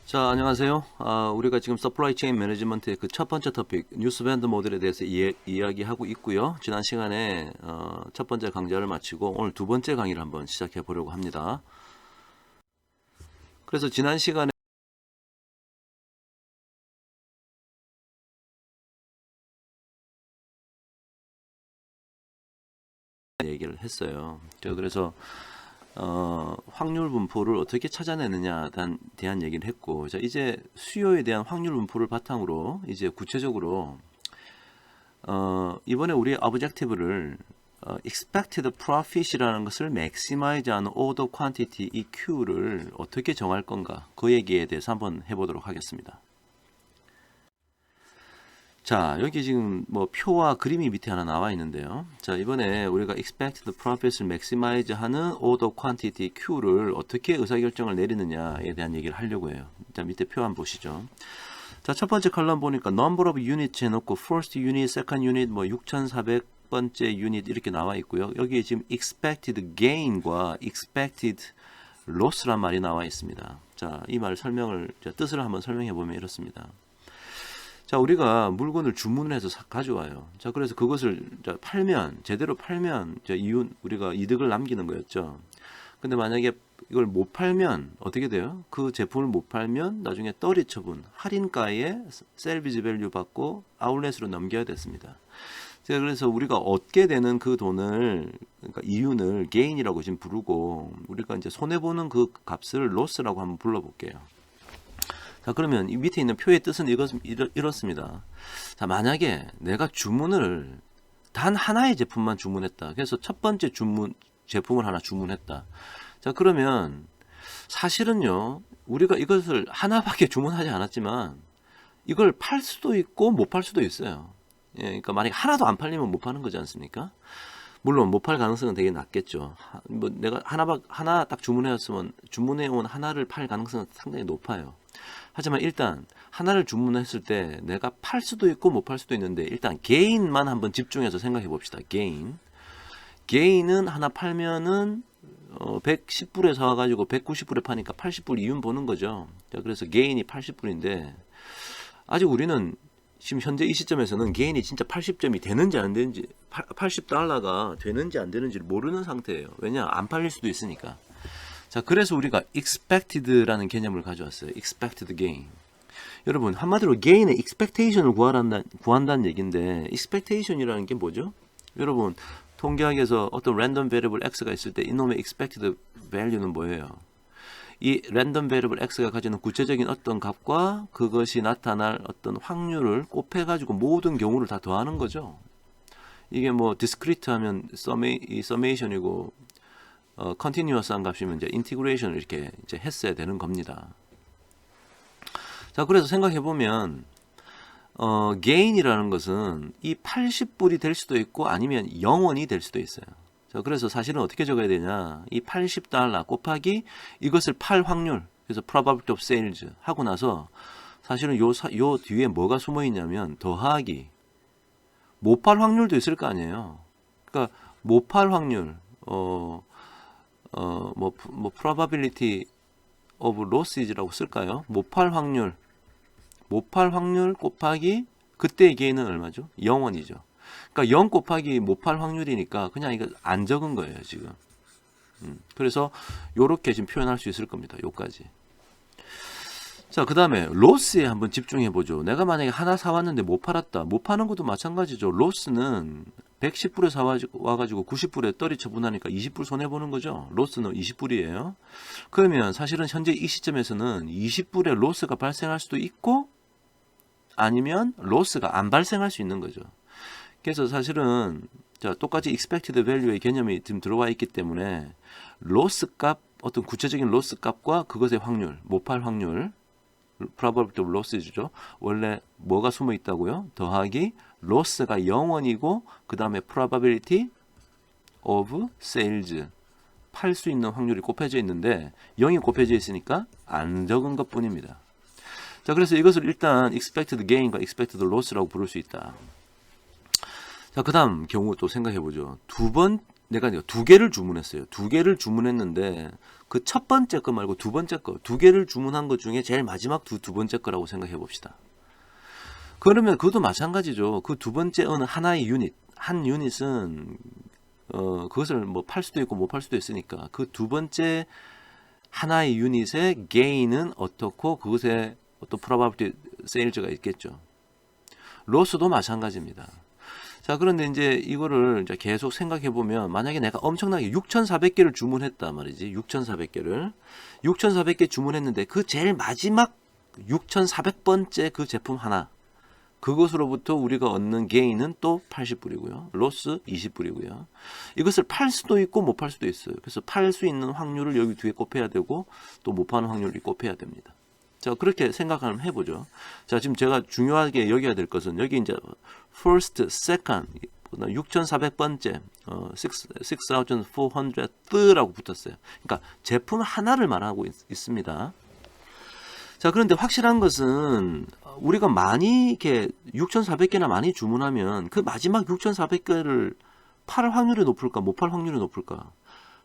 자, 안녕하세요. 우리가 지금 서플라이 체인 매니지먼트의 그 첫 번째 토픽, 뉴스밴드 모델에 대해서 이야기하고 있고요. 지난 시간에 첫 번째 강좌를 마치고 오늘 두 번째 강의를 한번 시작해 보려고 합니다. 그래서 지난 시간에 얘기를 했어요. 그래서 확률 분포를 어떻게 찾아내느냐에 대한 얘기를 했고, 자, 이제 수요에 대한 확률 분포를 바탕으로 이제 구체적으로 이번에 우리의 objective를 expected profit이라는 것을 maximize하는 order quantity EQ를 어떻게 정할 건가, 그 얘기에 대해서 한번 해보도록 하겠습니다. 자, 여기 지금 뭐 표와 그림이 밑에 하나 나와 있는데요. 자, 이번에 우리가 expected profit을 maximize 하는 order quantity Q를 어떻게 의사결정을 내리느냐에 대한 얘기를 하려고 해요. 자, 밑에 표 한번 보시죠. 자, 첫 번째 컬럼 보니까 number of units 해놓고 first unit, second unit, 뭐 6,400번째 unit 이렇게 나와 있고요. 여기에 지금 expected gain과 expected loss란 말이 나와 있습니다. 자, 이 말 뜻을 한번 설명해 보면 이렇습니다. 자, 우리가 물건을 주문을 해서 가져와요. 자, 그래서 그것을 제대로 팔면, 우리가 이득을 남기는 거였죠. 근데 만약에 이걸 못 팔면 어떻게 돼요? 그 제품을 못 팔면 나중에 떨이 처분, 할인가에 셀비지 밸류 받고 아울렛으로 넘겨야 됐습니다. 자, 그래서 우리가 얻게 되는 그 돈을, 그러니까 이윤을 게인이라고 지금 부르고, 우리가 이제 손해보는 그 값을 로스라고 한번 불러볼게요. 자, 그러면 이 밑에 있는 표의 뜻은 이렇습니다. 자, 만약에 내가 주문을 단 하나의 제품만 주문했다. 그래서 첫 번째 제품을 하나 주문했다. 자, 그러면 사실은요, 우리가 이것을 하나밖에 주문하지 않았지만 이걸 팔 수도 있고 못 팔 수도 있어요. 예, 그러니까 만약에 하나도 안 팔리면 못 파는 거지 않습니까? 물론 못 팔 가능성은 되게 낮겠죠. 뭐 내가 하나 딱 주문해온 하나를 팔 가능성은 상당히 높아요. 하지만 일단 하나를 주문했을 때 내가 팔 수도 있고 못 팔 수도 있는데, 일단 게인만 한번 집중해서 생각해 봅시다. 게인은 하나 팔면은 110불에 사와가지고 190불에 파니까 80불 이윤 보는 거죠. 자, 그래서 게인이 80불인데 아직 우리는 지금 현재 이 시점에서는 게인이 진짜 80점이 되는지 안 되는지, 80달러가 되는지 안 되는지를 모르는 상태예요. 왜냐? 안 팔릴 수도 있으니까. 자, 그래서 우리가 expected라는 개념을 가져왔어요. expected gain. 여러분, 한마디로 gain의 expectation을 구한다는 얘기인데, expectation이라는 게 뭐죠? 여러분, 통계학에서 어떤 random variable x가 있을 때 이놈의 expected value는 뭐예요? 이 random variable x가 가지는 구체적인 어떤 값과 그것이 나타날 어떤 확률을 곱해가지고 모든 경우를 다 더하는 거죠. 이게 뭐 discrete 하면 summation이고, continuous한 값이면 이제 integration을 이렇게 이제 했어야 되는 겁니다. 자, 그래서 생각해 보면 gain이라는 것은 이 80불이 될 수도 있고 아니면 0원이 될 수도 있어요. 자, 그래서 사실은 어떻게 적어야 되냐? 이 80달러 곱하기 이것을 팔 확률, 그래서 probability of sales 하고 나서 사실은 요 뒤에 뭐가 숨어 있냐면 더하기 못 팔 확률도 있을 거 아니에요. 그러니까 못 팔 확률, probability of losses라고 쓸까요? 못 팔 확률 곱하기 그때의 게인은 얼마죠? 0원이죠. 그러니까 0 곱하기 못 팔 확률이니까 그냥 이거 안 적은 거예요, 지금. 그래서 요렇게 지금 표현할 수 있을 겁니다. 요까지. 자, 그 다음에 로스에 한번 집중해 보죠. 내가 만약에 하나 사왔는데 못 팔았다. 못 파는 것도 마찬가지죠. 로스는 110불에 사와가지고 90불에 떨이 처분하니까 20불 손해보는 거죠. 로스는 20불이에요. 그러면 사실은 현재 이 시점에서는 20불의 로스가 발생할 수도 있고 아니면 로스가 안 발생할 수 있는 거죠. 그래서 사실은 자, 똑같이 expected value의 개념이 지금 들어와 있기 때문에 로스 값, 어떤 구체적인 로스 값과 그것의 확률, 못 팔 확률, probability of loss죠. 원래 뭐가 숨어 있다고요? 더하기 로스가 0원이고 그 다음에 probability of sales, 팔 수 있는 확률이 곱해져 있는데 0이 곱해져 있으니까 안 적은 것 뿐입니다. 자, 그래서 이것을 일단 expected gain과 expected loss라고 부를 수 있다. 자, 그 다음 경우 또 생각해 보죠. 내가 두 개를 주문했어요. 두 개를 주문했는데 그 첫 번째 거 말고 두 번째 거, 두 개를 주문한 것 중에 제일 마지막 두 번째 거라고 생각해 봅시다. 그러면 그것도 마찬가지죠. 그 두 번째 어느 하나의 유닛, 한 유닛은 그것을 뭐 팔 수도 있고 못 팔 수도 있으니까 그 두 번째 하나의 유닛의 gain은 어떻고 그것에 어떤 probability sales가 있겠죠. 로스도 마찬가지입니다. 자, 그런데 이제 이거를 이제 계속 생각해 보면 만약에 내가 엄청나게 6,400개를 주문했단 말이지. 6,400개를. 6,400개 주문했는데 그 제일 마지막 6,400번째 그 제품 하나. 그것으로부터 우리가 얻는 게인은 또 80불이고요. 로스 20불이고요. 이것을 팔 수도 있고 못 팔 수도 있어요. 그래서 팔 수 있는 확률을 여기 뒤에 곱해야 되고 또 못 파는 확률을 곱해야 됩니다. 자, 그렇게 생각하면 해보죠. 자, 지금 제가 중요하게 여겨야 될 것은 여기 이제 first, second 6,400번째 6,400th라고 붙었어요. 그러니까 제품 하나를 말하고 있습니다. 자, 그런데 확실한 것은 우리가 많이 이렇게 6,400개나 많이 주문하면 그 마지막 6,400개를 팔 확률이 높을까 못 팔 확률이 높을까?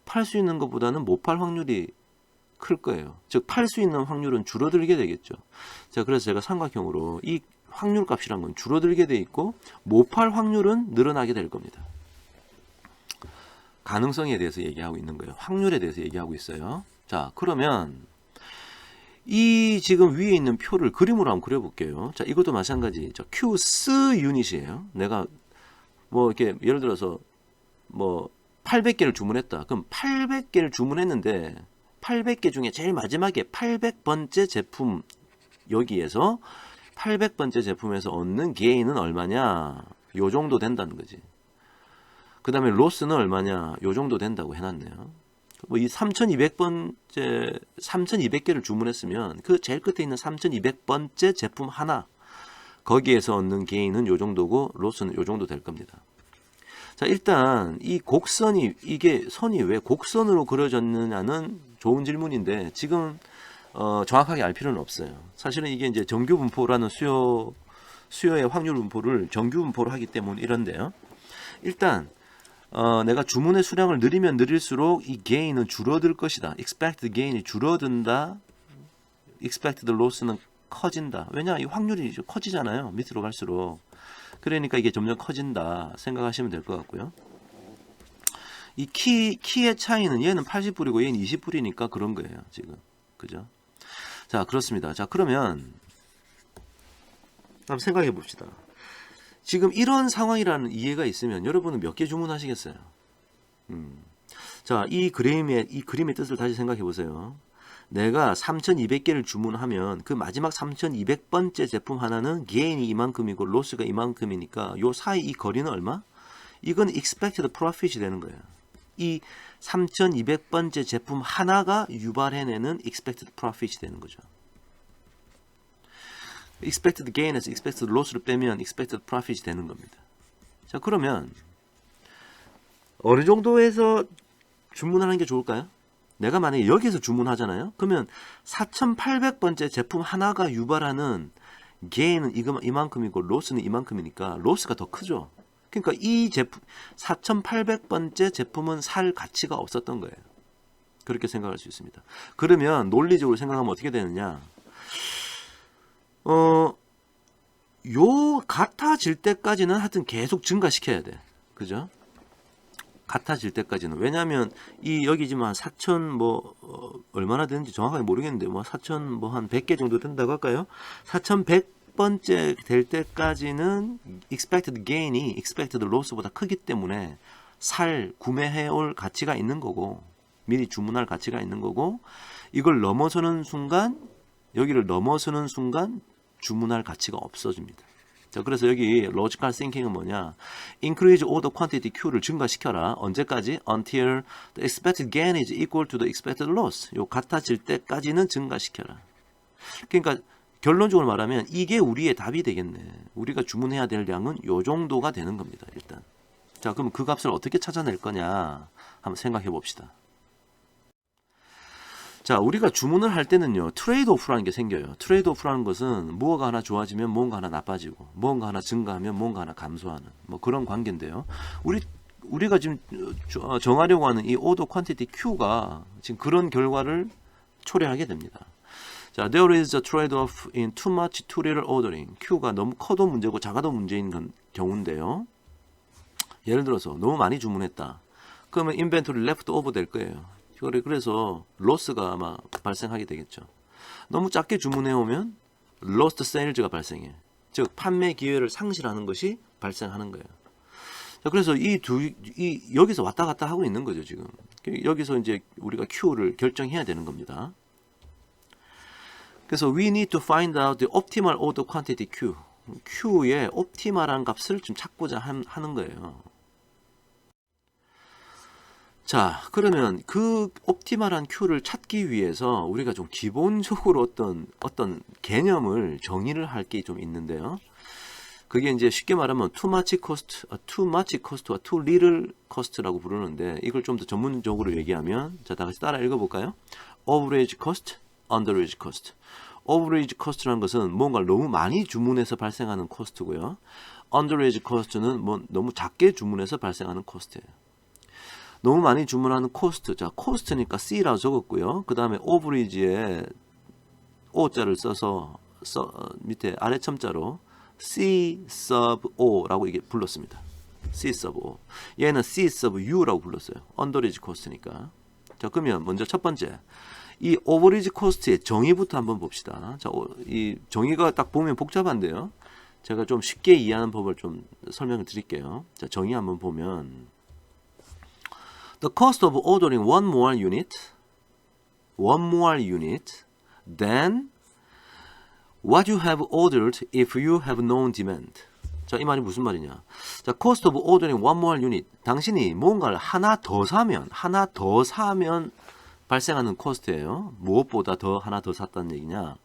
팔 수 있는 것보다는 못 팔 확률이 클 거예요. 즉 팔 수 있는 확률은 줄어들게 되겠죠. 자, 그래서 제가 삼각형으로 이 확률 값이란 건 줄어들게 돼 있고 못 팔 확률은 늘어나게 될 겁니다. 가능성에 대해서 얘기하고 있는 거예요. 확률에 대해서 얘기하고 있어요. 자, 그러면 이 지금 위에 있는 표를 그림으로 한번 그려볼게요. 자, 이것도 마찬가지. Q스 유닛이에요. 내가 뭐 이렇게 예를 들어서 뭐 800개를 주문했다. 그럼 800개를 주문했는데 800개 중에 제일 마지막에 800번째 제품 여기에서 800번째 제품에서 얻는 게인은 얼마냐? 요 정도 된다는 거지. 그 다음에 로스는 얼마냐? 요 정도 된다고 해놨네요. 뭐 이 3200번째 3200개를 주문했으면 그 제일 끝에 있는 3200번째 제품 하나 거기에서 얻는 게인은 요 정도고 로스는 요 정도 될 겁니다. 자, 일단 이 곡선이 이게 선이 왜 곡선으로 그려졌느냐는 좋은 질문인데 지금 정확하게 알 필요는 없어요. 사실은 이게 이제 정규 분포라는 수요의 확률 분포를 정규 분포로 하기 때문에 이런데요. 일단 내가 주문의 수량을 늘리면 늘릴수록 이 gain은 줄어들 것이다. expected gain이 줄어든다. expected loss는 커진다. 왜냐? 이 확률이 커지잖아요. 밑으로 갈수록. 그러니까 이게 점점 커진다. 생각하시면 될 것 같고요. 이 키의 차이는 얘는 80불이고 얘는 20불이니까 그런 거예요. 지금. 그죠? 자, 그렇습니다. 자, 그러면 한번 생각해 봅시다. 지금 이런 상황이라는 이해가 있으면 여러분은 몇 개 주문하시겠어요? 자, 이 그림의 뜻을 다시 생각해 보세요. 내가 3,200개를 주문하면 그 마지막 3,200번째 제품 하나는 게인이 이만큼이고 로스가 이만큼이니까 요 사이 이 거리는 얼마? 이건 expected profit이 되는 거예요. 이 3,200번째 제품 하나가 유발해내는 expected profit이 되는 거죠. expected gain에서 expected loss를 빼면 expected profit이 되는 겁니다. 자, 그러면 어느 정도에서 주문하는 게 좋을까요? 내가 만약에 여기서 주문하잖아요. 그러면 4,800번째 제품 하나가 유발하는 gain은 이만큼이고 loss는 이만큼이니까 loss가 더 크죠. 그러니까 이 제품 4,800번째 제품은 살 가치가 없었던 거예요. 그렇게 생각할 수 있습니다. 그러면 논리적으로 생각하면 어떻게 되느냐? 요 같아질 때까지는 하여튼 계속 증가시켜야 돼. 그죠? 같아질 때까지는. 왜냐하면 이 여기지만 4,000 뭐 얼마나 되는지 정확하게 모르겠는데 뭐 4,000 뭐 한 100개 정도 된다고 할까요? 4,100번째 될 때까지는 expected gain이 expected loss보다 크기 때문에 구매해 올 가치가 있는 거고 미리 주문할 가치가 있는 거고 이걸 넘어서는 순간 여기를 넘어서는 순간 주문할 가치가 없어집니다. 자, 그래서 여기 logical thinking은 뭐냐? increase order quantity Q를 증가시켜라. 언제까지? until the expected gain is equal to the expected loss. 요 같아질 때까지는 증가시켜라. 그러니까 결론적으로 말하면 이게 우리의 답이 되겠네. 우리가 주문해야 될 양은 요 정도가 되는 겁니다. 일단. 자, 그럼 그 값을 어떻게 찾아낼 거냐? 한번 생각해 봅시다. 자, 우리가 주문을 할 때는요, 트레이드 오프라는 게 생겨요. 트레이드 오프라는 것은 무엇가 하나 좋아지면 뭔가 하나 나빠지고, 뭔가 하나 증가하면 뭔가 하나 감소하는, 뭐 그런 관계인데요. 우리 우리가 지금 정하려고 하는 이 오더 퀀티티 Q가 지금 그런 결과를 초래하게 됩니다. 자, there is a trade-off in too much, too little ordering. Q가 너무 커도 문제고 작아도 문제인 경우인데요. 예를 들어서 너무 많이 주문했다. 그러면 인벤토리 레프트 오버 될 거예요. 그래서 로스가 아마 발생하게 되겠죠. 너무 작게 주문해 오면 로스트 세일즈가 발생해. 즉 판매 기회를 상실하는 것이 발생하는 거예요. 자, 그래서 여기서 왔다 갔다 하고 있는 거죠, 지금. 여기서 이제 우리가 Q를 결정해야 되는 겁니다. 그래서 we need to find out the optimal order quantity Q. Q의 옵티멀한 값을 좀 찾고자 하는 거예요. 자, 그러면 그 옵티멀한 Q를 찾기 위해서 우리가 좀 기본적으로 어떤 개념을 정의를 할 게 좀 있는데요. 그게 이제 쉽게 말하면 too much cost와 too little cost라고 부르는데, 이걸 좀 더 전문적으로 얘기하면, 자, 다 같이 따라 읽어볼까요? average cost, underage cost. average cost라는 것은 뭔가를 너무 많이 주문해서 발생하는 코스트고요. underage cost는 너무 작게 주문해서 발생하는 코스트예요. 너무 많이 주문하는 코스트. 자, 코스트니까 C라고 적었고요. 그 다음에 overage에 O자를 써서 밑에 아래 첨자로 C sub O라고 이게 불렀습니다. C sub O. 얘는 C sub U라고 불렀어요. underage cost니까. 자, 그러면 먼저 첫 번째, 이 overage cost의 정의부터 한번 봅시다. 자, 이 정의가 딱 보면 복잡한데요. 제가 좀 쉽게 이해하는 법을 좀 설명을 드릴게요. 자, 정의 한번 보면 the cost of ordering one more unit than what you have ordered if you have known demand. 자, 이 말이 무슨 말이냐? 자, cost of ordering one more unit. 당신이 뭔가를 하나 더 사면 발생하는 코스트예요. 무엇보다 하나 더 샀다는 얘기냐?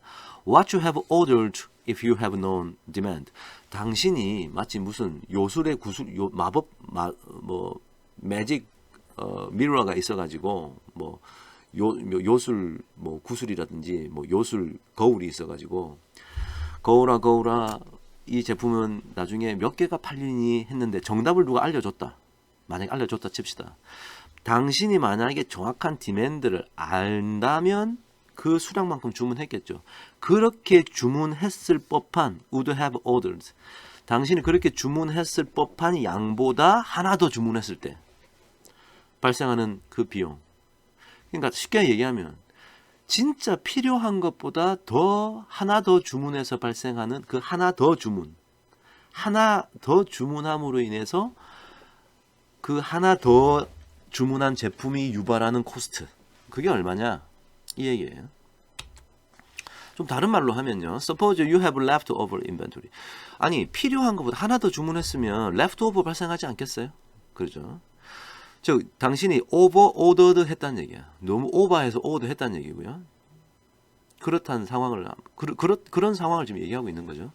What you have ordered if you have known demand. 당신이 마치 무슨 요술의 구슬, 매직 미러가 있어가지고 요술 구슬이라든지 요술 거울이 있어가지고 거울아 이 제품은 나중에 몇 개가 팔리니 했는데 정답을 누가 알려줬다. 만약에 알려줬다 칩시다. 당신이 만약에 정확한 디맨드를 안다면 그 수량만큼 주문했겠죠. 그렇게 주문했을 법한 would have ordered. 당신이 그렇게 주문했을 법한 양보다 하나 더 주문했을 때 발생하는 그 비용. 그러니까 쉽게 얘기하면 진짜 필요한 것보다 하나 더 주문해서 발생하는 그 하나 더 주문함으로 인해서 그 하나 더 주문한 제품이 유발하는 코스트. 그게 얼마냐? 이 얘기예요. 좀 다른 말로 하면요. Suppose you have leftover inventory. 아니, 필요한 것보다 하나 더 주문했으면 leftover 발생하지 않겠어요? 그렇죠? 즉, 당신이 over-ordered 했다는 얘기야. 너무 오버해서 order 했다는 얘기고요. 그렇다는 상황을, 그런 상황을 지금 얘기하고 있는 거죠.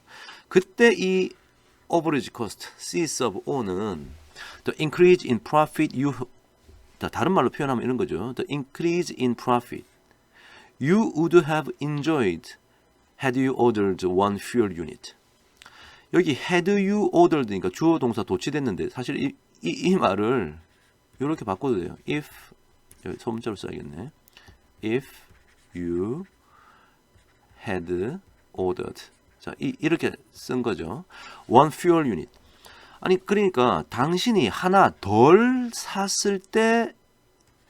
그때 이 average cost, C sub O는 the increase in profit 다른 말로 표현하면 이런 거죠. The increase in profit you would have enjoyed had you ordered one fewer unit. 여기 had you ordered니까 주어 동사 도치됐는데 사실 이 말을 이렇게 바꿔도 돼요. If, 여기 소문자로 써야겠네. If you had ordered. 자, 이렇게 쓴 거죠. One fewer unit. 아니, 그러니까 당신이 하나 덜 샀을 때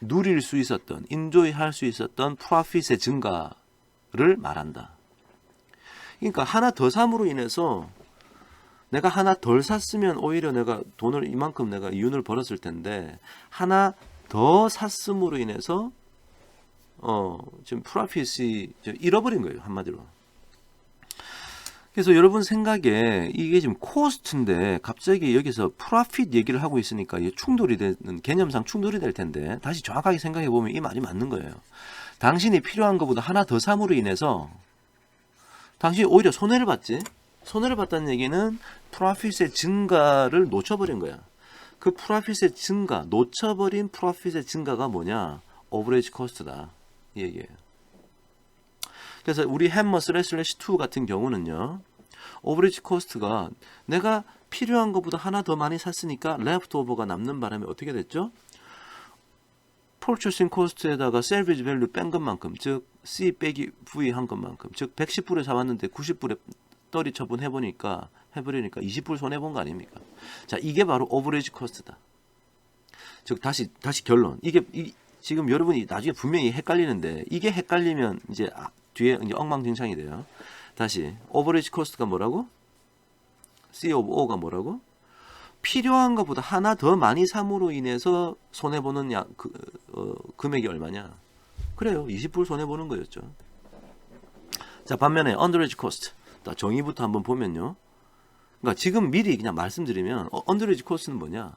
누릴 수 있었던, 인조이 할 수 있었던 프로핏의 증가를 말한다. 그러니까 하나 더 삼으로 인해서 내가 하나 덜 샀으면 오히려 내가 돈을 이만큼 내가 이윤을 벌었을 텐데 하나 더 샀음으로 인해서 지금 프로핏이 잃어버린 거예요, 한마디로. 그래서 여러분 생각에 이게 지금 코스트인데 갑자기 여기서 프로핏 얘기를 하고 있으니까 이게 충돌이 되는, 개념상 충돌이 될 텐데 다시 정확하게 생각해 보면 이 말이 맞는 거예요. 당신이 필요한 것보다 하나 더 삼으로 인해서 당신이 오히려 손해를 봤지. 손해를 봤다는 얘기는 프로핏의 증가를 놓쳐버린 거야. 그 프로핏의 증가, 놓쳐버린 프로핏의 증가가 뭐냐? 오버레이지 코스트다. 이 얘기예요. 그래서 우리 햄머 /2 같은 경우는요. 오버리지 코스트가 내가 필요한 것보다 하나 더 많이 샀으니까 레프트 오버가 남는 바람에 어떻게 됐죠? purchasing cost에다가 salvage value 뺀 것만큼, 즉 C 빼기 V 한 것만큼, 즉 110불에 사왔는데 90불에 떨이 처분해보니까 20불 손해본 거 아닙니까? 자, 이게 바로 오버리지 코스트다. 즉 다시 결론. 지금 여러분이 나중에 분명히 헷갈리는데 이게 헷갈리면 이제 뒤에 이제 엉망진창이 돼요. 다시 오버리지 코스트가 뭐라고? C of O가 뭐라고? 필요한 것보다 하나 더 많이 삼으로 인해서 손해보는 금액이 얼마냐? 그래요. 20불 손해보는 거였죠. 자, 반면에 underage cost. 정의부터 한번 보면요. 그러니까 지금 미리 그냥 말씀드리면 underage cost는 뭐냐?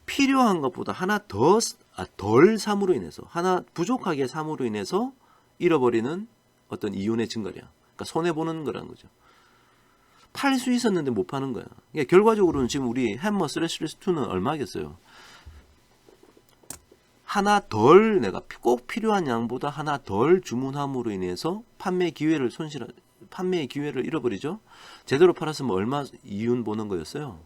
필요한 것보다 하나 덜 삼으로 인해서, 하나 부족하게 삼으로 인해서 잃어버리는 어떤 이윤의 증가량. 그러니까 손해보는 거라는 거죠. 팔 수 있었는데 못 파는 거야. 그러니까 결과적으로는 지금 우리 햄머 스레스2는 얼마겠어요? 하나 덜 내가 꼭 필요한 양보다 하나 덜 주문함으로 인해서 판매의 기회를 잃어버리죠. 제대로 팔았으면 얼마 이윤 보는 거였어요?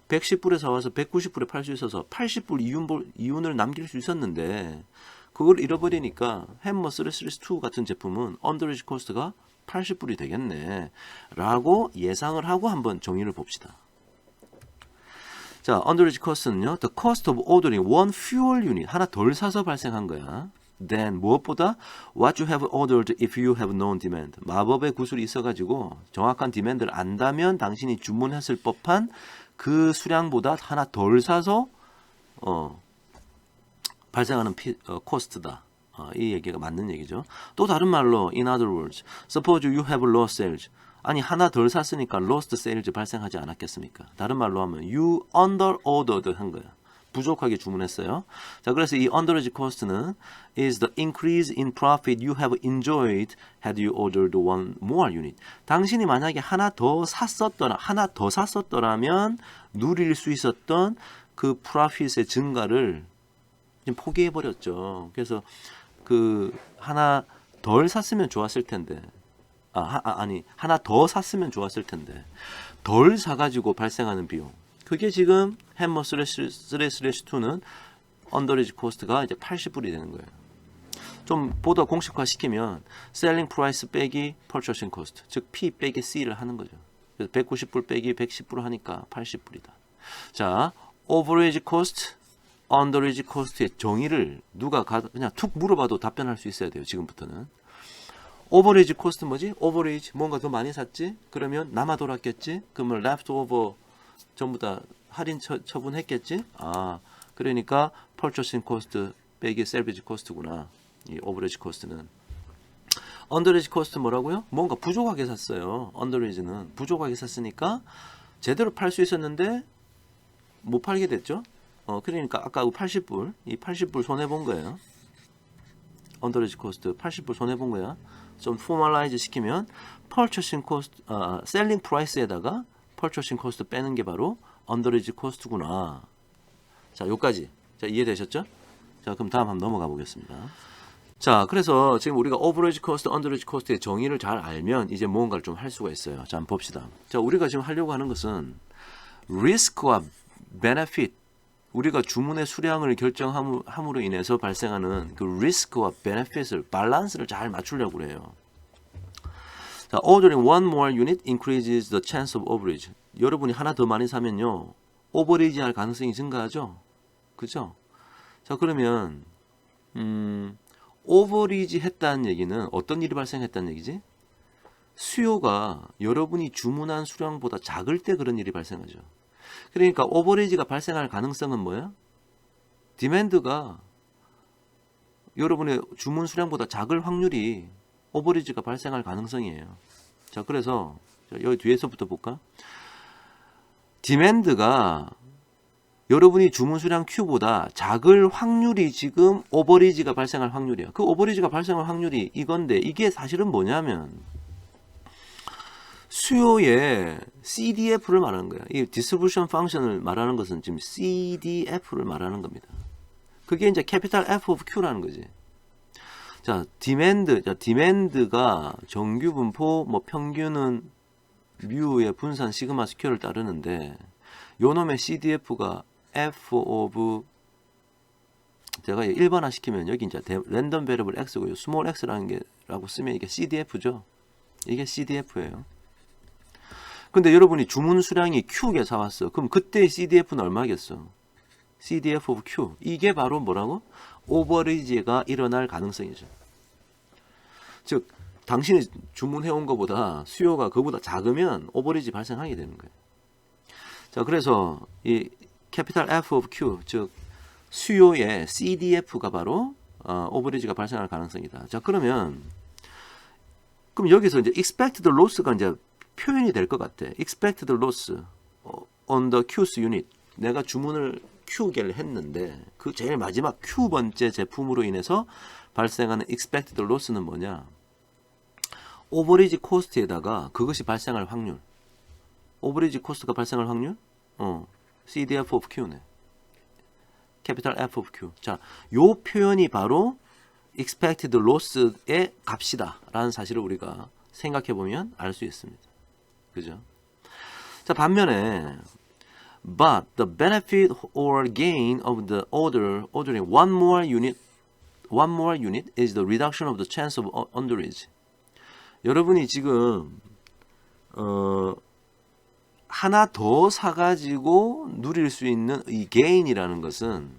110불에 사와서 190불에 팔 수 있어서 80불 이윤을 남길 수 있었는데 그걸 잃어버리니까 햄머 스레스2 같은 제품은 언더리지 코스트가 80불이 되겠네 라고 예상을 하고 한번 정의를 봅시다. 자, underage cost는요, the cost of ordering one fuel unit, 하나 덜 사서 발생한 거야. then 무엇보다 what you have ordered if you have known demand, 마법의 구슬이 있어가지고 정확한 디맨드를 안다면 당신이 주문했을 법한 그 수량보다 하나 덜 사서 발생하는 코스트다. 이 얘기가 맞는 얘기죠. 또 다른 말로 in other words, suppose you have lost sales. 아니 하나 덜 샀으니까 lost sales 발생하지 않았겠습니까? 다른 말로 하면 you under ordered 한 거야. 부족하게 주문했어요. 자, 그래서 이 underage cost는 is the increase in profit you have enjoyed had you ordered one more unit. 당신이 만약에 하나 더 샀었더라면 누릴 수 있었던 그 프로핏의 증가를 포기해 버렸죠. 그래서 그 하나 덜 샀으면 좋았을 텐데, 하나 더 샀으면 좋았을 텐데 덜 사가지고 발생하는 비용. 그게 지금 햄머 스레스2는 언더리지 코스트가 이제 80불이 되는 거예요. 좀 보다 공식화 시키면 셀링 프라이스 빼기 퍼처싱 코스트, 즉 P 빼기 C를 하는 거죠. 그래서 190불 빼기 110불 하니까 80불이다. 자, 오버리지 코스트, 언더리지 코스트의 정의를 누가 그냥 툭 물어봐도 답변할 수 있어야 돼요. 지금부터는. 오버리지 코스트 뭐지? 오버리지 뭔가 더 많이 샀지? 그러면 남아 돌았겠지? 그러면 레프트 오버 전부 다 할인 처분했겠지? 그러니까 purchasing cost 빼기 salvage cost구나. 이 오버리지 코스트는. 언더리지 코스트 뭐라고요? 뭔가 부족하게 샀어요. 언더리지는 부족하게 샀으니까 제대로 팔 수 있었는데 못 팔게 됐죠? 그러니까 아까 80불, 이 80불 손해본 거예요. 언더리지 코스트 80불 손해본 거야. 좀 포멀라이즈 시키면 purchasing cost, selling price에다가 purchasing cost 빼는 게 바로 underage cost구나. 자, 요까지. 자, 이해되셨죠? 자, 그럼 다음 한번 넘어가 보겠습니다. 자, 그래서 지금 우리가 overage cost, underage cost의 정의를 잘 알면 이제 무언가를 좀 할 수가 있어요. 자, 한번 봅시다. 자, 우리가 지금 하려고 하는 것은 risk와 benefit, 우리가 주문의 수량을 결정함으로 인해서 발생하는 그 리스크와 베네핏을 밸런스를 잘 맞추려고 그래요. 자, ordering one more unit increases the chance of overage. 여러분이 하나 더 많이 사면요, 오버리지 할 가능성이 증가하죠. 그죠? 자, 그러면 오버리지 했다는 얘기는 어떤 일이 발생했다는 얘기지? 수요가 여러분이 주문한 수량보다 작을 때 그런 일이 발생하죠. 그러니까 오버리지가 발생할 가능성은 뭐야? 디맨드가 여러분의 주문 수량보다 작을 확률이 오버리지가 발생할 가능성이에요. 자, 그래서 여기 뒤에서부터 볼까? 디맨드가 여러분이 주문 수량 Q보다 작을 확률이 지금 오버리지가 발생할 확률이야. 그 오버리지가 발생할 확률이 이건데, 이게 사실은 뭐냐면 수요의 CDF를 말하는 거야. 이 디스트리뷰션 펑션을 말하는 것은 지금 CDF를 말하는 겁니다. 그게 이제 캐피탈 F of Q라는 거지. 자, 디맨드가 정규 분포, 뭐 평균은 뮤의 분산 시그마 스퀘어를 따르는데 요놈의 CDF가 F of 제가 일반화 시키면 여기 이제 랜덤 베리어블 x고요. 스몰 x라는 게라고 쓰면 이게 CDF죠. 이게 CDF예요. 근데 여러분이 주문 수량이 Q개 사왔어. 그럼 그때의 CDF는 얼마겠어? CDF of Q. 이게 바로 뭐라고? 오버리지가 일어날 가능성이죠. 즉 당신이 주문해온 것보다 수요가 그보다 작으면 오버리지 발생하게 되는 거예요. 자, 그래서 이 캐피탈 F of Q, 즉 수요의 CDF가 바로 오버리지가 발생할 가능성이다. 자, 그럼 여기서 이제 expected loss가 이제 표현이 될 것 같아. expected loss on the Q's unit. 내가 주문을 Q개를 했는데 그 제일 마지막 Q번째 제품으로 인해서 발생하는 expected loss는 뭐냐? 오버리지 코스트에다가 그것이 발생할 확률. 오버리지 코스트가 발생할 확률? CDF of Q네. 캐피탈 F of Q. 자, 요 표현이 바로 expected loss의 값이다 라는 사실을 우리가 생각해 보면 알 수 있습니다. 그죠? 자, 반면에 but the benefit or gain of the ordering one more unit is the reduction of the chance of underage. 여러분이 지금 하나 더 사가지고 누릴 수 있는 이 gain이라는 것은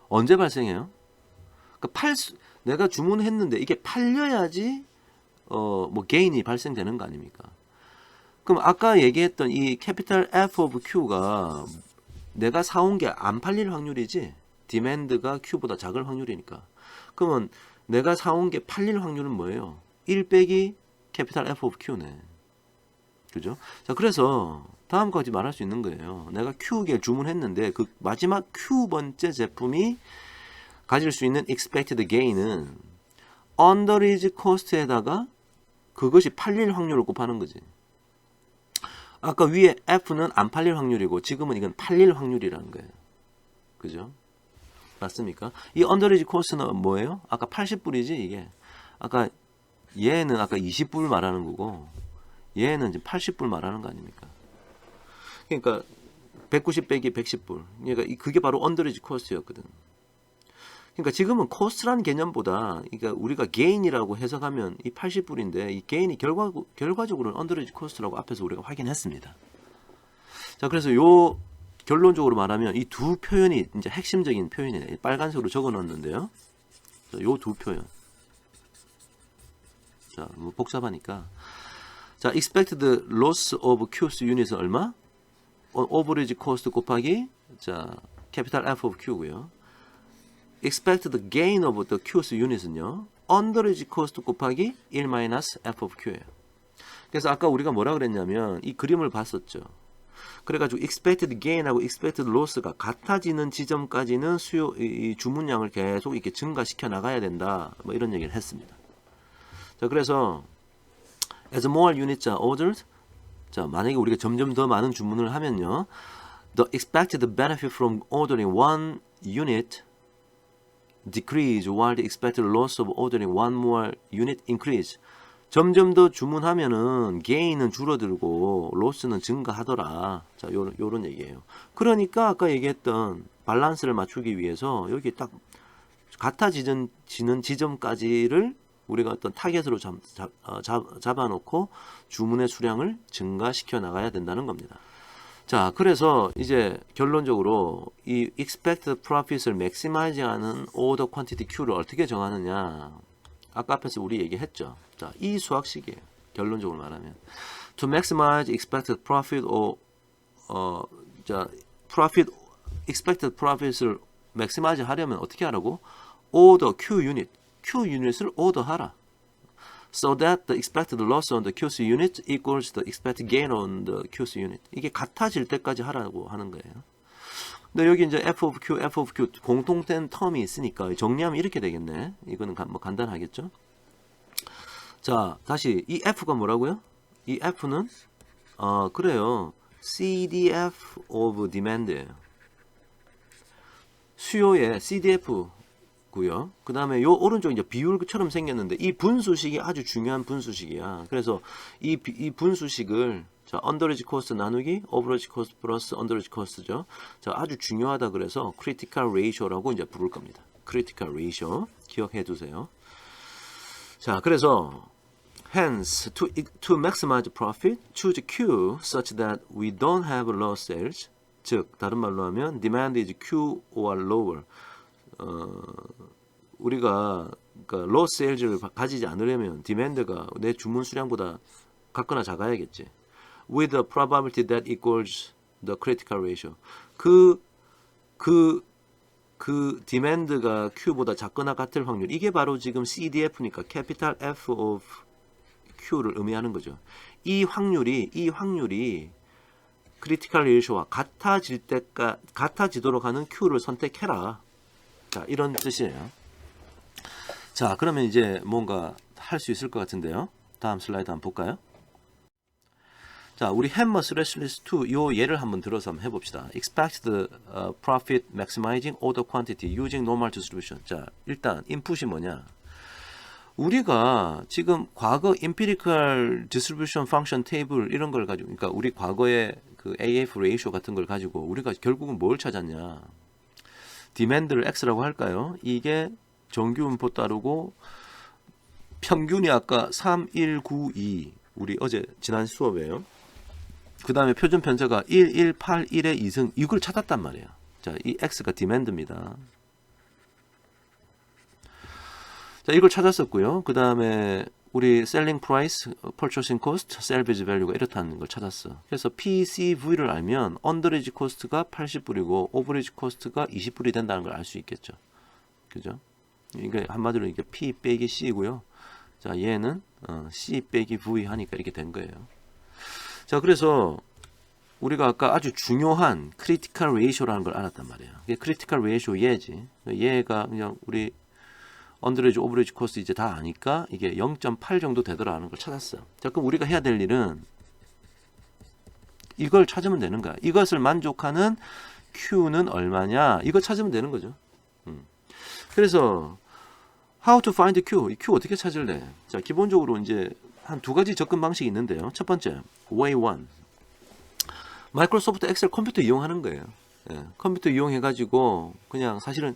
언제 발생해요? 그러니까 내가 주문했는데 이게 팔려야지 뭐 gain이 발생되는 거 아닙니까? 그럼 아까 얘기했던 이 캐피탈 F of Q가 내가 사온 게 안 팔릴 확률이지 디맨드가 Q보다 작을 확률이니까. 그러면 내가 사온 게 팔릴 확률은 뭐예요? 1 빼기 캐피탈 F of Q네. 그죠? 자, 그래서 다음과 같이 말할 수 있는 거예요. 내가 Q개 주문했는데 그 마지막 Q번째 제품이 가질 수 있는 expected gain은 underage cost에다가 그것이 팔릴 확률을 곱하는 거지. 아까 위에 F는 안 팔릴 확률이고 지금은 이건 팔릴 확률이라는 거예요. 그죠? 맞습니까? 이 underage cost는 뭐예요? 아까 80불이지 이게. 아까 얘는 아까 20불 말하는 거고 얘는 지금 80불 말하는 거 아닙니까? 그러니까 190 빼기 110불. 그러니까 그게 바로 underage cost였거든. 그러니까 지금은 코스트라는 개념보다 그러니까 우리가 gain이라고 해석하면 이 80불인데 이 gain이 결과적으로는 underage cost라고 앞에서 우리가 확인했습니다. 자, 그래서 요 결론적으로 말하면 이 두 표현이 이제 핵심적인 표현이네. 빨간색으로 적어 놓았는데요. 요 두 표현. 자, 뭐 복잡하니까. 자, expected loss of Q's unit은 얼마? average cost 곱하기 자, capital F of Q고요. expected gain of the Q's unit은요. underage cost 곱하기 1 F of Q예요. 그래서 아까 우리가 뭐라 그랬냐면 이 그림을 봤었죠. 그래가지고 expected gain하고 expected loss가 같아지는 지점까지는 이 주문량을 계속 이렇게 증가시켜 나가야 된다. 뭐 이런 얘기를 했습니다. 자, 그래서 as more units are ordered, 자, 만약에 우리가 점점 더 많은 주문을 하면요, the expected benefit from ordering one unit decrease while the expected loss of ordering one more unit increase. 점점 더 주문하면은 gain은 줄어들고 loss는 증가하더라. 자, 요런 얘기예요. 그러니까 아까 얘기했던 밸런스를 맞추기 위해서 여기 딱 같아지는 지점까지를 우리가 어떤 타겟으로 잡아놓고 주문의 수량을 증가시켜 나가야 된다는 겁니다. 자, 그래서 이제 결론적으로 이 expected profit을 maximize하는 order quantity Q를 어떻게 정하느냐. 아까 앞에서 우리 얘기했죠. 자, 이 수학식이에요. 결론적으로 말하면 to maximize expected profit expected profit을 maximize 하려면 어떻게 하라고? order Q unit을 order하라. So that the expected loss on the QC unit equals the expected gain on the QC unit. 이게 같아질 때까지 하라고 하는 거예요. 근데 여기 이제 F of Q 공통된 텀이 있으니까 정리하면 이렇게 되겠네. 이거는 뭐 간단하겠죠? 자, 다시 이 F가 뭐라고요? 이 F는 그래요. CDF of demand예요. 수요의 CDF 고요. 그 다음에 요 오른쪽 이제 비율처럼 생겼는데 이 분수식이 아주 중요한 분수식이야. 그래서 이 분수식을 자, 언더리지 코스트 나누기 오버리지 코스트 플러스 언더리지 코스트죠. 자, 아주 중요하다 그래서 크리티컬 레이쇼라고 이제 부를 겁니다. 크리티컬 레이쇼 기억해 두세요. 자, 그래서 hence to maximize profit, choose Q such that we don't have low sales. 즉 다른 말로 하면 demand is Q or lower. 우리가 그러니까 low sales를 가지지 않으려면 demand가 내 주문 수량보다 같거나 작아야겠지. With a probability that equals the critical ratio. 그 demand가 Q보다 작거나 같을 확률. 이게 바로 지금 CDF니까 capital F of Q를 의미하는 거죠. 이 확률이 크리티컬 레이쇼와 같아지도록 하는 Q를 선택해라. 자, 이런 뜻이에요. 자, 그러면 이제 뭔가 할 수 있을 것 같은데요. 다음 슬라이드 한번 볼까요? 자, 우리 햄머 스레슬리스 2 요 예를 한번 들어서 한번 해봅시다. Expect the profit maximizing order quantity using normal distribution. 자, 일단 인풋이 뭐냐? 우리가 지금 과거 empirical distribution function table 이런 걸 가지고, 그러니까 우리 과거의 그 AF ratio 같은 걸 가지고 우리가 결국은 뭘 찾았냐? demand를 X라고 할까요? 이게 정규분포 따르고 평균이 아까 3192 우리 어제 지난 수업이에요. 그 다음에 표준 편차가 1181의 2승 이걸 찾았단 말이에요. 자, 이 X가 demand입니다. 자, 이걸 찾았었고요. 그 다음에 우리 selling price, purchasing cost, salvage value가 이렇다는 걸 찾았어. 그래서 PCV를 알면 underage cost가 80불이고 overage cost가 20불이 된다는 걸 알 수 있겠죠. 그죠? 이게 한마디로 이게 P 빼기 C고요. 자, 얘는 C 빼기 V 하니까 이렇게 된 거예요. 자, 그래서 우리가 아까 아주 중요한 critical ratio라는 걸 알았단 말이에요. 이게 critical ratio 얘지. 얘가 그냥 우리 언더레이지, 오버레이지 코스트 이제 다 아니까 이게 0.8 정도 되더라는 걸 찾았어. 자, 그럼 우리가 해야 될 일은 이걸 찾으면 되는 거야. 이것을 만족하는 Q는 얼마냐? 이거 찾으면 되는 거죠. 그래서 how to find Q? 이 Q 어떻게 찾을래? 자, 기본적으로 이제 한 두 가지 접근 방식이 있는데요. 첫 번째, way 1. 마이크로소프트 엑셀 컴퓨터 이용하는 거예요. 예, 컴퓨터 이용해가지고 그냥 사실은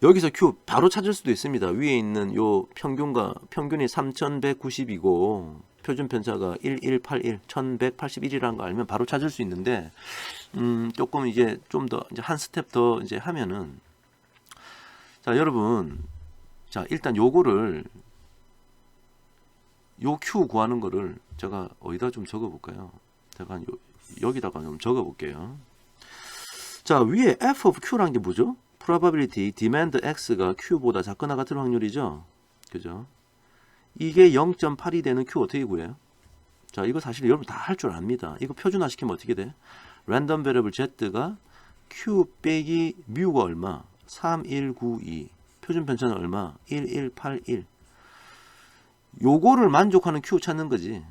여기서 Q 바로 찾을 수도 있습니다. 위에 있는 요 평균이 3190이고 표준 편차가 1181, 1181이라는 거 알면 바로 찾을 수 있는데 조금 이제 좀 더 이제 한 스텝 더 이제 하면은 자, 여러분 자, 일단 요거를 요 Q 구하는 거를 제가 어디다 좀 적어 볼까요? 제가 여기다가 좀 적어 볼게요. 자, 위에 F of Q라는 게 뭐죠? probability demand X가 Q보다 작거나 같은 확률이죠. 그죠? 이게 0.8이 되는 Q 어떻게 구해요? 자, 이거 사실 여러분 다 할 줄 압니다. 이거 표준화 시키면 어떻게 돼? 랜덤 베리어블 Z가 Q 빼기 뮤가 얼마? 3192. 표준 편차는 얼마? 1181. 요거를 만족하는 Q 찾는 거지.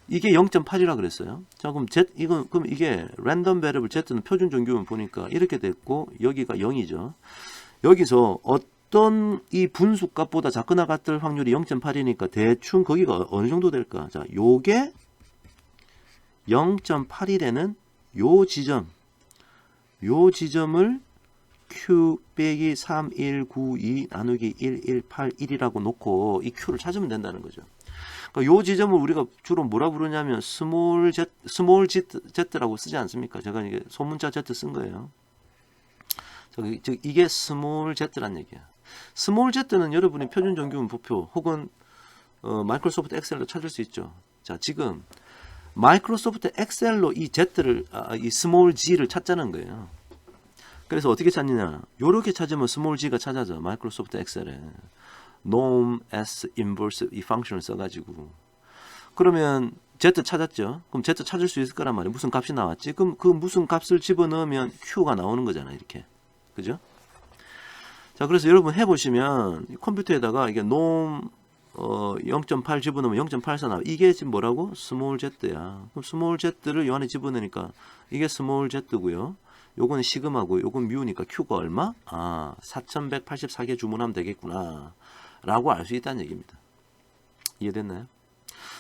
이게 0.8이라 그랬어요. 자, 그럼 그럼 이게 랜덤 베리어블 Z는 표준 정규분 보니까 이렇게 됐고 여기가 0이죠. 여기서 어떤 이 분수 값보다 작거나 같을 확률이 0.8이니까 대충 거기가 어느 정도 될까? 자, 요게 0.8이 되는 요 지점을 Q 빼기 3192 나누기 1181이라고 놓고 이 Q를 찾으면 된다는 거죠. 그러니까 요 지점을 우리가 주로 뭐라 부르냐면 스몰 Z라고 쓰지 않습니까? 제가 이게 소문자 Z 쓴 거예요. 이게 스몰 Z란 얘기야. 스몰 Z는 여러분이 표준 정규분 부표 혹은 마이크로소프트 엑셀로 찾을 수 있죠. 자, 지금 마이크로소프트 엑셀로 이 Z를 이 스몰 G를 찾자는 거예요. 그래서 어떻게 찾느냐? 요렇게 찾으면 스몰 G가 찾아져. 마이크로소프트 엑셀에 norm s inverse 이 펑션을 써가지고 그러면 Z 찾았죠. 그럼 Z 찾을 수 있을 거란 말이에요. 무슨 값이 나왔지? 그럼 그 무슨 값을 집어넣으면 Q가 나오는 거잖아요. 이렇게. 그죠? 자, 그래서 여러분 해보시면 컴퓨터에다가 이게 norm 0.8 집어넣으면 0.84 나와. 이게 지금 뭐라고? 스몰 Z야. 그럼 스몰 Z를 요 안에 집어넣으니까 이게 스몰 Z고요. 요건 시그마고 요건 뮤니까 Q가 얼마? 4184개 주문하면 되겠구나 라고 알 수 있다는 얘기입니다. 이해됐나요?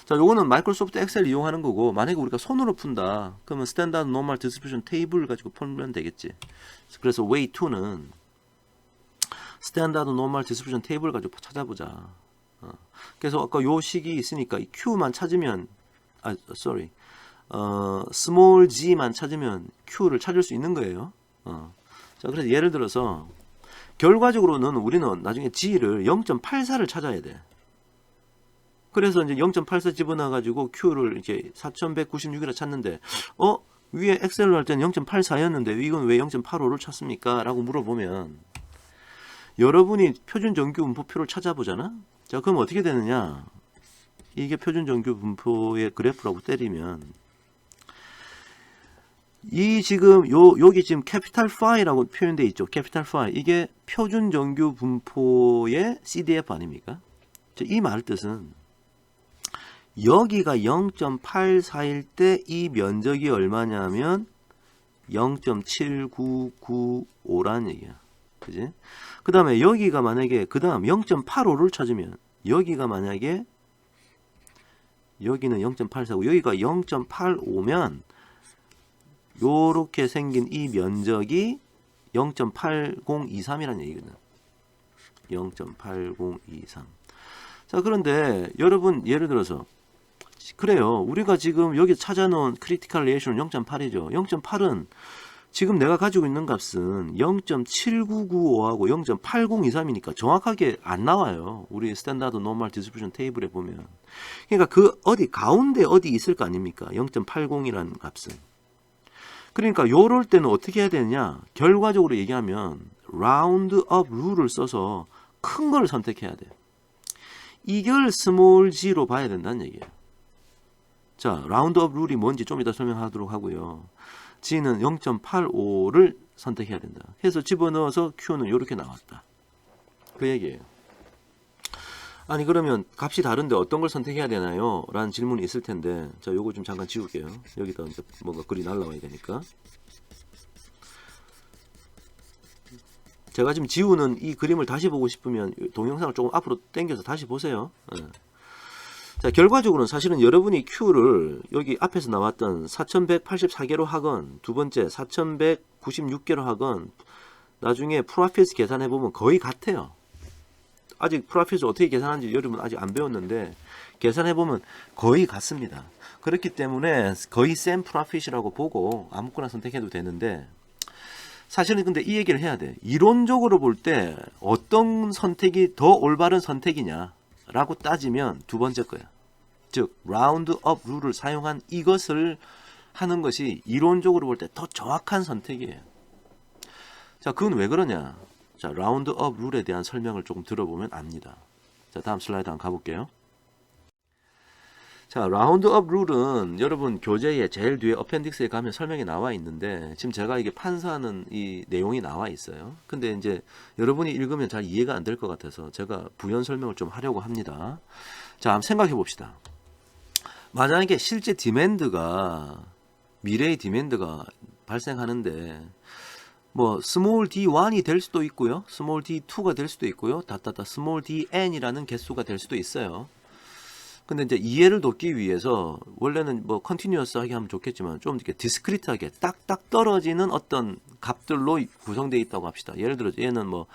자, 요거는 마이크로소프트 엑셀 이용하는 거고, 만약에 우리가 손으로 푼다 그러면 스탠다드 노멀 디스트리뷰션 테이블 가지고 풀면 되겠지. 그래서 way 2는 스탠다드 노멀 디스트리뷰션 테이블 가지고 찾아보자. 그래서 아까 요 식이 있으니까 이 Q만 찾으면 small g만 찾으면 Q를 찾을 수 있는 거예요. 자, 그래서 예를 들어서 결과적으로는 우리는 나중에 G를 0.84를 찾아야 돼. 그래서 이제 0.84 집어넣어 가지고 Q를 이렇게 4196이라 찾는데 위에 엑셀로 할 때는 0.84였는데 이건 왜 0.85를 찾습니까? 라고 물어보면 여러분이 표준 정규 분포표를 찾아보잖아. 자, 그럼 어떻게 되느냐? 이게 표준 정규 분포의 그래프라고 때리면 이 지금 여기 지금 캐피탈 파이라고 표현되어 있죠. 캐피탈 파이. 이게 표준 정규 분포의 CDF 아닙니까? 자, 이 말 뜻은 여기가 0.84일 때 이 면적이 얼마냐면 0.7995라는 얘기야. 그지? 그 다음에 여기가 만약에 그 다음 0.85를 찾으면 여기가 만약에 여기는 0.84고 여기가 0.85면 요렇게 생긴 이 면적이 0.8023이라는 얘기거든. 0.8023. 자, 그런데 여러분 예를 들어서 그래요. 우리가 지금 여기 찾아놓은 크리티컬 리에이션은 0.8이죠. 0.8은 지금 내가 가지고 있는 값은 0.7995하고 0.8023이니까 정확하게 안 나와요. 우리 스탠다드 노멀 디스트리뷰션 테이블에 보면. 그러니까 그 어디 가운데 어디 있을 거 아닙니까? 0.80이라는 값은. 그러니까 요럴 때는 어떻게 해야 되느냐? 결과적으로 얘기하면 라운드 업 룰을 써서 큰 걸 선택해야 돼. 이걸 스몰 g로 봐야 된다는 얘기예요. 자, 라운드 업 룰이 뭔지 좀 이따 설명하도록 하고요. g는 0.85를 선택해야 된다. 해서 집어넣어서 q는 이렇게 나왔다. 그 얘기예요. 아니 그러면 값이 다른데 어떤 걸 선택해야 되나요? 라는 질문이 있을 텐데, 자, 요거 좀 잠깐 지울게요. 여기다 이제 뭔가 글이 날라와야 되니까. 제가 지금 지우는 이 그림을 다시 보고 싶으면 동영상을 조금 앞으로 당겨서 다시 보세요. 자, 결과적으로는 사실은 여러분이 Q를 여기 앞에서 나왔던 4184개로 하건 두 번째 4196개로 하건 나중에 프로피스 계산해보면 거의 같아요. 아직 프로피스 어떻게 계산하는지 여러분 아직 안 배웠는데 계산해보면 거의 같습니다. 그렇기 때문에 거의 샘 프로핏이라고 보고 아무거나 선택해도 되는데, 사실은 근데 이 얘기를 해야 돼. 이론적으로 볼 때 어떤 선택이 더 올바른 선택이냐 라고 따지면 두 번째 거야. 즉 라운드 업 룰을 사용한 이것을 하는 것이 이론적으로 볼 때 더 정확한 선택이에요. 자, 그건 왜 그러냐? 자, 라운드 업 룰에 대한 설명을 조금 들어보면 압니다. 자, 다음 슬라이드 한번 가볼게요. 자, 라운드 업 룰은 여러분 교재에 제일 뒤에 어펜딕스에 가면 설명이 나와 있는데, 지금 제가 이게 판사하는 이 내용이 나와 있어요. 근데 이제 여러분이 읽으면 잘 이해가 안 될 것 같아서 제가 부연 설명을 좀 하려고 합니다. 자, 한번 생각해 봅시다. 만약에 실제 디맨드가, 미래의 디맨드가 발생하는데 뭐 스몰 d1이 될 수도 있고요, 스몰 d2가 될 수도 있고요, 스몰 dn이라는 개수가 될 수도 있어요. 근데 이제 이해를 돕기 위해서 원래는 뭐 컨티뉴어스하게 하면 좋겠지만 좀 이렇게 디스크리트하게 딱딱 떨어지는 어떤 값들로 구성되어 있다고 합시다. 예를 들어서 얘는 뭐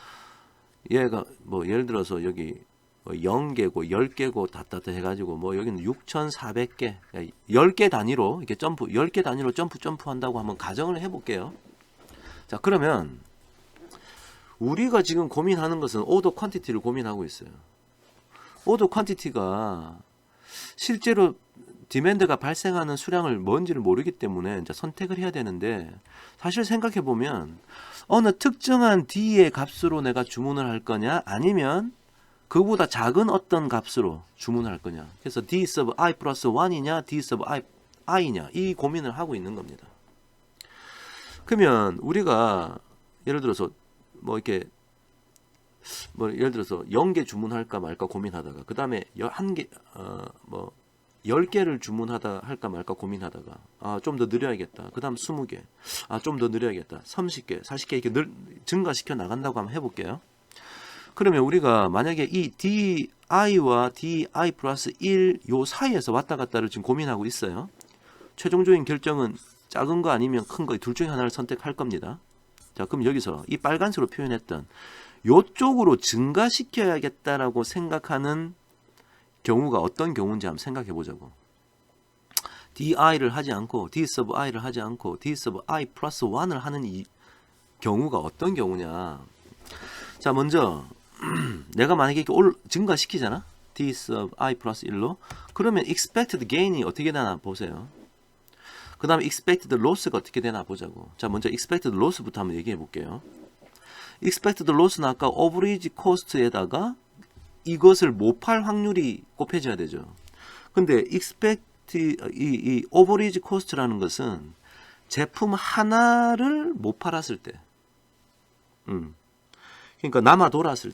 얘가 뭐 예를 들어서 여기 뭐 0개고 10개고 해가지고 뭐 여기는 6400개, 10개 단위로 이렇게 점프, 10개 단위로 점프 한다고 한번 가정을 해볼게요. 자, 그러면 우리가 지금 고민하는 것은 오더 퀀티티를 고민하고 있어요. 오더 퀀티티가 실제로 디맨드가 발생하는 수량을 뭔지를 모르기 때문에 이제 선택을 해야 되는데, 사실 생각해 보면 어느 특정한 D의 값으로 내가 주문을 할 거냐 아니면 그보다 작은 어떤 값으로 주문을 할 거냐, 그래서 D sub I 플러스 1이냐 D sub I냐 이 고민을 하고 있는 겁니다. 그러면 우리가 예를 들어서 뭐 이렇게 뭐 예를 들어서 0개 주문할까 말까 고민하다가 그 다음에 1개 뭐 10개를 주문하다 할까 말까 고민하다가 좀 더 느려야겠다. 그 다음 20개. 좀 더 느려야겠다. 30개, 40개 이렇게 증가시켜 나간다고 한번 해볼게요. 그러면 우리가 만약에 이 di와 di 플러스 1 요 사이에서 왔다 갔다를 지금 고민하고 있어요. 최종적인 결정은 작은 거 아니면 큰 거 둘 중에 하나를 선택할 겁니다. 자, 그럼 여기서 이 빨간색으로 표현했던 요쪽으로 증가시켜야겠다라고 생각하는 경우가 어떤 경우인지 한번 생각해 보자고. di를 하지 않고 d sub i를 하지 않고 d sub i 플러스 1을 하는 이 경우가 어떤 경우냐. 자, 먼저 내가 만약에 이렇게 증가시키잖아. d sub i 플러스 1로. 그러면 expected gain이 어떻게 되나 보세요. 그 다음에 expected loss가 어떻게 되나 보자고. 자, 먼저 expected loss부터 한번 얘기해 볼게요. expected loss는 아까 average cost에다가 이것을 못 팔 확률이 곱해져야 되죠. 근데 이 average cost라는 것은 제품 하나를 못 팔았을 때, 그러니까 남아 돌았을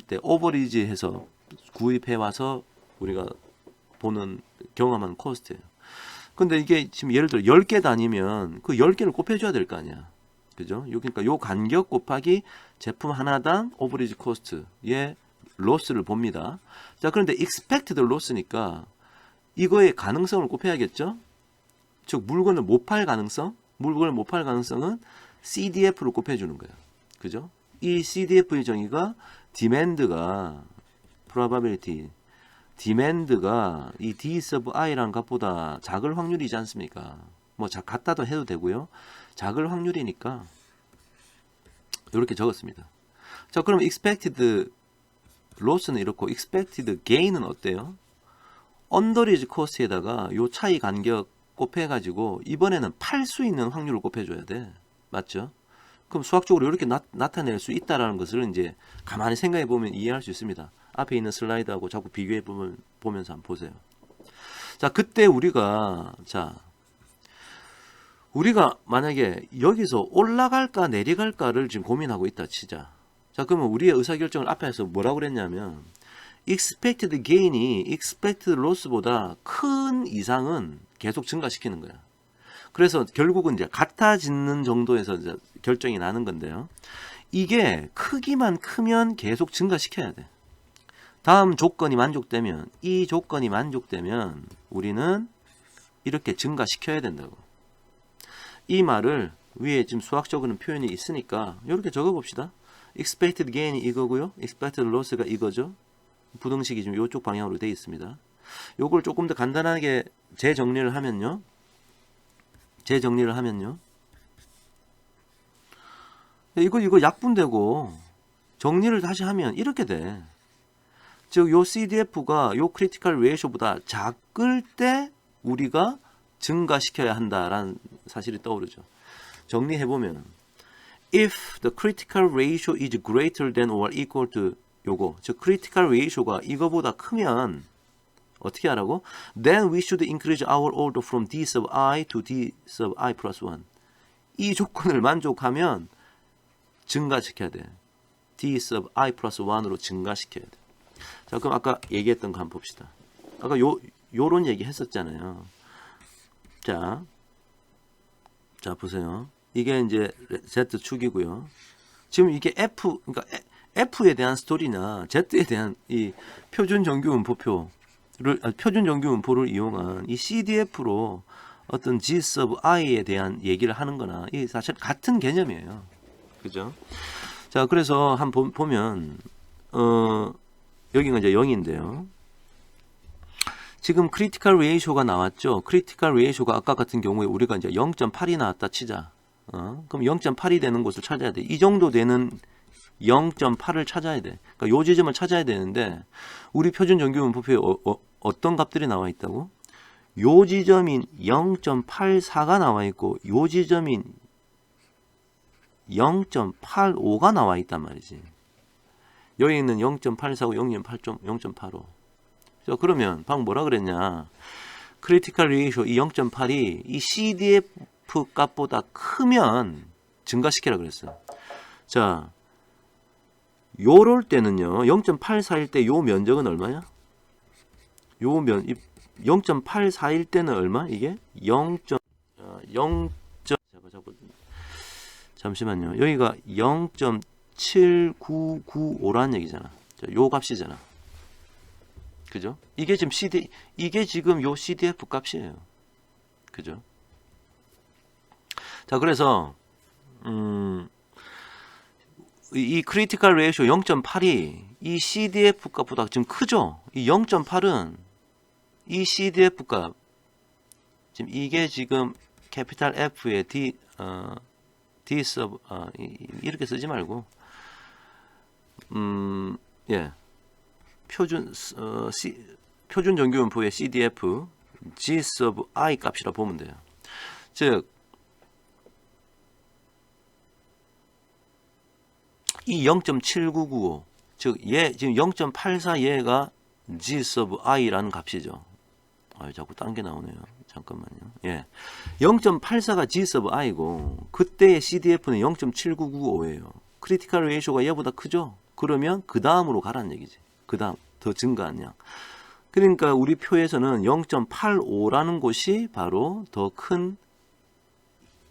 때 overage해서 구입해 와서 우리가 보는 경험한 코스트예요. 근데 이게 지금 예를 들어 10개 다니면 그 10개를 곱해줘야 될 거 아니야. 그죠? 그러니까 요 간격 곱하기 제품 하나당 오버리지 코스트의 로스를 봅니다. 자, 그런데 expected loss니까 이거의 가능성을 곱해야겠죠? 즉 물건을 못 팔 가능성, 물건을 못 팔 가능성은 CDF를 곱해주는 거예요. 그죠? 이 CDF의 정의가 demand가 probability, demand가 이 D sub i라는 값보다 작을 확률이지 않습니까? 뭐 같다도 해도 되고요. 작을 확률이니까 이렇게 적었습니다. 자, 그럼 expected loss는 이렇고 expected gain은 어때요? underage cost에다가 요 차이 간격 곱해가지고 이번에는 팔 수 있는 확률을 곱해줘야 돼. 맞죠? 그럼 수학적으로 이렇게 나타낼 수 있다라는 것을 이제 가만히 생각해 보면 이해할 수 있습니다. 앞에 있는 슬라이드하고 자꾸 비교해 보면서 한번 보세요. 자, 그때 우리가 만약에 여기서 올라갈까 내려갈까를 지금 고민하고 있다 치자. 자, 그러면 우리의 의사결정을 앞에서 뭐라고 그랬냐면 expected gain이 expected loss보다 큰 이상은 계속 증가시키는 거야. 그래서 결국은 이제 같아지는 정도에서 이제 결정이 나는 건데요. 이게 크기만 크면 계속 증가시켜야 돼. 다음 조건이 만족되면, 이 조건이 만족되면 우리는 이렇게 증가시켜야 된다고. 이 말을 위에 지금 수학적으로는 표현이 있으니까 이렇게 적어봅시다. expected gain이 이거고요. expected loss가 이거죠. 부등식이 지금 이쪽 방향으로 되어 있습니다. 요걸 조금 더 간단하게 재정리를 하면요. 이거 약분되고 정리를 다시 하면 이렇게 돼. 즉, 요 CDF가 요 크리티컬 레이쇼보다 작을 때 우리가 증가시켜야 한다라는 사실이 떠오르죠. 정리해보면 if the critical ratio is greater than or equal to 요거, 즉 critical ratio가 이거보다 크면 어떻게 하라고? Then we should increase our order from D sub I to D sub I plus 1. 이 조건을 만족하면 증가시켜야 돼. D sub I plus 1으로 증가시켜야 돼. 자, 그럼 아까 얘기했던 거 한번 봅시다. 아까 요런 얘기 했었잖아요. 자, 보세요. 이게 이제 Z축이고요. 지금 이게 그러니까 F에 대한 스토리나 Z에 대한 이 표준 정규 문포를 이용한 이 CDF로 어떤 G sub i에 대한 얘기를 하는 거나 이 사실 같은 개념이에요. 그죠? 자, 그래서 한번 보면 여기가 이제 0인데요. 지금 크리티컬 레이쇼가 나왔죠. 크리티컬 레이쇼가 아까 같은 경우에 우리가 이제 0.8이 나왔다 치자. 그럼 0.8이 되는 곳을 찾아야 돼. 이 정도 되는 0.8을 찾아야 돼. 그러니까 요 지점을 찾아야 되는데 우리 표준 정규 문법표에 어떤 값들이 나와 있다고? 요 지점인 0.84가 나와 있고 요 지점인 0.85가 나와 있단 말이지. 여기 있는 0.84고 0.85. 자, 그러면 방금 뭐라 그랬냐? 크리티컬 레이쇼 이 0.8이 이 CDF 값보다 크면 증가시키라 그랬어. 자, 요럴 때는요. 0.84일 때 요 면적은 얼마야? 0.841 때는 얼마? 이게 0. 잠시만요. 여기가 0.7995라는 얘기잖아. 자, 요 값이잖아. 그죠? 이게 지금 요 CDF 값이에요. 그죠? 자, 그래서 이 크리티컬 레이쇼 0.8이 이 CDF 값보다 지금 크죠? 이 0.8은 이 CDF 값 지금 이게 지금 캐피탈 F의 D sub 이렇게 쓰지 말고 예. 표준 전기분포의 CDF G sub I 값이라 보면 돼요. 즉 이 0.7995 즉 지금 0.84 얘가 G sub I라는 값이죠. 자꾸 딴 게 나오네요. 잠깐만요. 예. 0.84가 G sub I고 그때의 CDF는 0.7995예요. 크리티컬 레이쇼가 얘보다 크죠? 그러면 그 다음으로 가라는 얘기지. 그 다음 더 증가한 양. 그러니까 우리 표에서는 0.85라는 곳이 바로 더 큰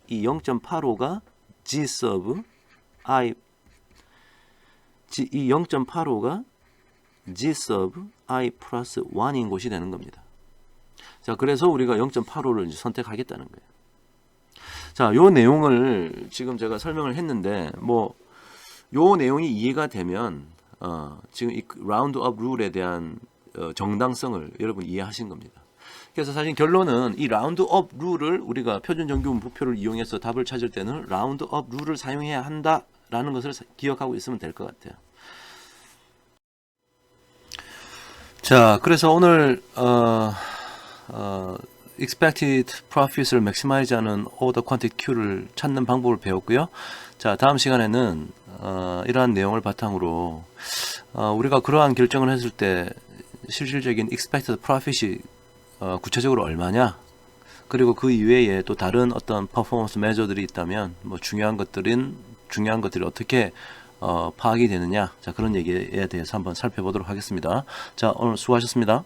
이 0.85가 G sub I 이 0.85가 G sub I 플러스 1인 곳이 되는 겁니다. 자, 그래서 우리가 0.85를 선택하겠다는 거예요. 자, 요 내용을 지금 제가 설명을 했는데, 요 내용이 이해가 되면, 지금 이 라운드업 룰에 대한 정당성을 여러분 이해하신 겁니다. 그래서 사실 결론은 이 라운드업 룰을 우리가 표준 정규분포표를 이용해서 답을 찾을 때는 라운드업 룰을 사용해야 한다라는 것을 기억하고 있으면 될 것 같아요. 자, 그래서 오늘 expected profit을 maximize하는 order quantity queu를 찾는 방법을 배웠고요. 자, 다음 시간에는 이러한 내용을 바탕으로 우리가 그러한 결정을 했을 때 실질적인 expected profit이 구체적으로 얼마냐, 그리고 그 이외에 또 다른 어떤 퍼포먼스 매저들이 있다면 중요한 것들이 어떻게 파악이 되느냐, 자, 그런 얘기에 대해서 한번 살펴보도록 하겠습니다. 자, 오늘 수고하셨습니다.